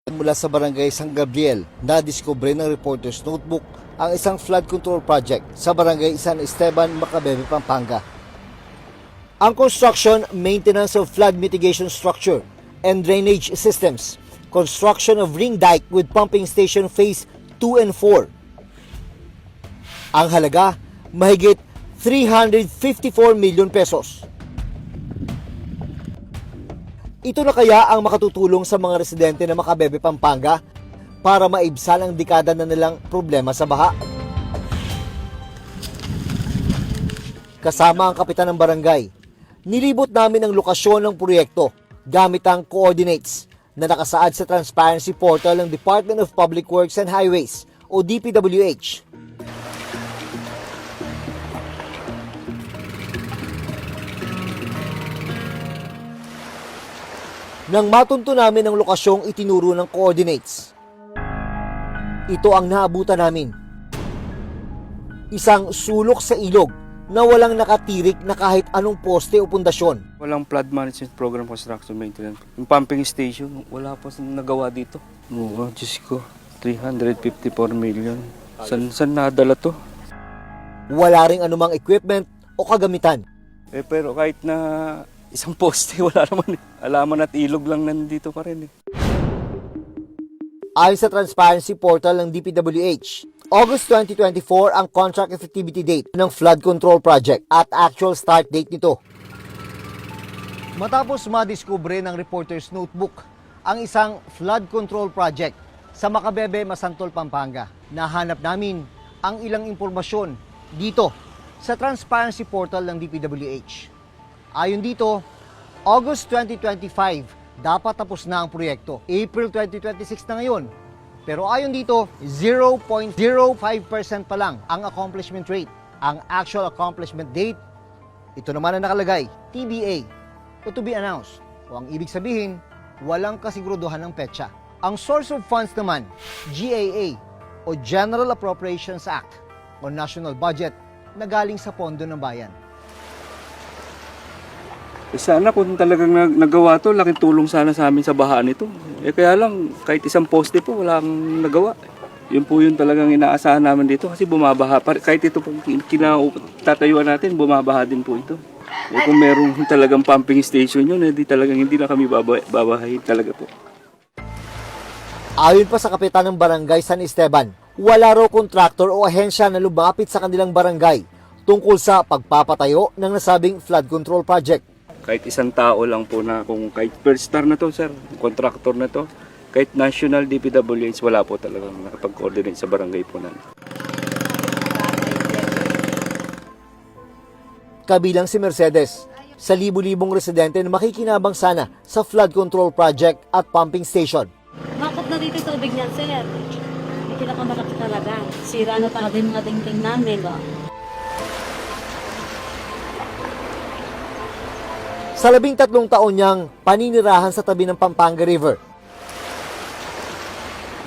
Mula sa barangay San Gabriel, nadiskubre ng Reporter's Notebook ang isang flood control project sa barangay San Esteban, Macabebe, Pampanga. Ang construction, maintenance of flood mitigation structure and drainage systems, construction of ring dike with pumping station phase 2 and 4. Ang halaga, mahigit 354 million pesos. Ito na kaya ang makatutulong sa mga residente ng Macabebe, Pampanga para maibsan ang dekada na nilang problema sa baha? Kasama ang kapitan ng barangay, nilibot namin ang lokasyon ng proyekto gamit ang coordinates na nakasaad sa transparency portal ng Department of Public Works and Highways o DPWH. Nang matunto namin ang lokasyong itinuro ng coordinates, ito ang naabutan namin. Isang sulok sa ilog na walang nakatirik na kahit anong poste o pundasyon. Walang flood management program construction maintenance. Yung pumping station, wala pa nagawa dito. Oo, Diyos ko, 354 million. San nadala to? Wala ring anumang equipment o kagamitan. Pero kahit na isang poste, wala naman. Alaman at ilog lang nandito pa rin. Ayon sa transparency portal ng DPWH, August 2024 ang contract effectivity date ng flood control project at actual start date nito. Matapos madiskubre ng Reporter's Notebook ang isang flood control project sa Macabebe, Masantol, Pampanga, nahanap namin ang ilang impormasyon dito sa transparency portal ng DPWH. Ayon dito, August 2025, dapat tapos na ang proyekto. April 2026 na ngayon. Pero ayon dito, 0.05% pa lang ang accomplishment rate. Ang actual accomplishment date, ito naman ang nakalagay, TBA, o to be announced. O ang ibig sabihin, walang kasiguraduhan ng petsa. Ang source of funds naman, GAA, o General Appropriations Act, o National Budget, na galing sa pondo ng bayan. Sana kung talagang nagawa to, laking tulong sana sa amin sa bahaan ito. Kaya lang, kahit isang poste po, walang nagawa. Yun po yung talagang inaasahan namin dito kasi bumabaha. Kahit ito pong tatayuan natin, bumabaha din po ito. Kung meron talagang pumping station yun, hindi na kami babahahin talaga po. Ayon pa sa kapitan ng barangay San Esteban, wala raw kontraktor o ahensya na lumapit sa kanilang barangay tungkol sa pagpapatayo ng nasabing flood control project. Kahit isang tao lang po na kung kahit first star na to, sir, contractor na to, kahit national DPWH, wala po talagang nakapag-coordinate sa barangay po namin. Kabilang si Mercedes, sa libu-libong residente na makikinabang sana sa flood control project at pumping station. Bakit na dito tubig niyan, sir? Hindi pinakamalaki talaga. Sira na talaga yung mga tingting namin, ba? Sa 13 taon niyang paninirahan sa tabi ng Pampanga River,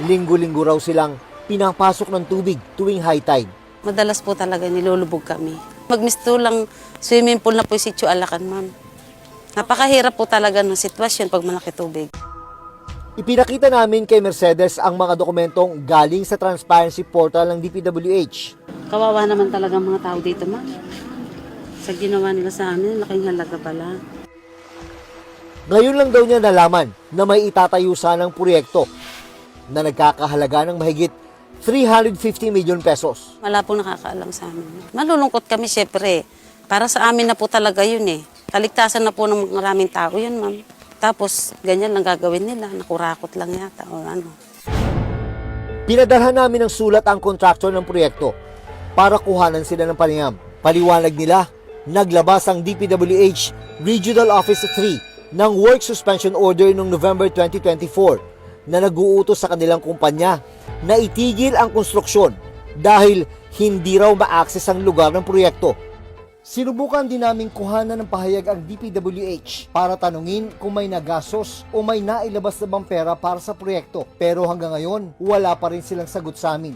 linggo-linggo raw silang pinapasok ng tubig tuwing high tide. Madalas po talaga nilulubog kami. Magmisto lang swimming pool na po yung Sitio Alacan, ma'am. Napakahirap po talaga ng sitwasyon pag malaki tubig. Ipinakita namin kay Mercedes ang mga dokumentong galing sa transparency portal ng DPWH. Kawawa naman talaga mga tao dito, ma'am. Sa ginawa nila sa amin, laking halaga pala. Ngayon lang daw niya nalaman na may itatayo sanang proyekto na nagkakahalaga ng mahigit 350 million pesos. Wala pong nakakaalam sa amin. Malulungkot kami, syempre. Para sa amin na po talaga yun eh. Kaligtasan na po ng maraming tao yun, ma'am. Tapos, ganyan lang gagawin nila. Nakurakot lang yata o ano. Pinadalhan namin ng sulat ang kontraktor ng proyekto para kuhanan sila ng panayam. Paliwanag nila, naglabas ang DPWH Regional Office 3 ng work suspension order noong November 2024 na nag-uutos sa kanilang kumpanya na itigil ang konstruksyon dahil hindi raw ma-access ang lugar ng proyekto. Sinubukan din namin kuhanan ng pahayag ang DPWH para tanungin kung may nagastos o may nailabas na bang pera para sa proyekto, pero hanggang ngayon wala pa rin silang sagot sa amin.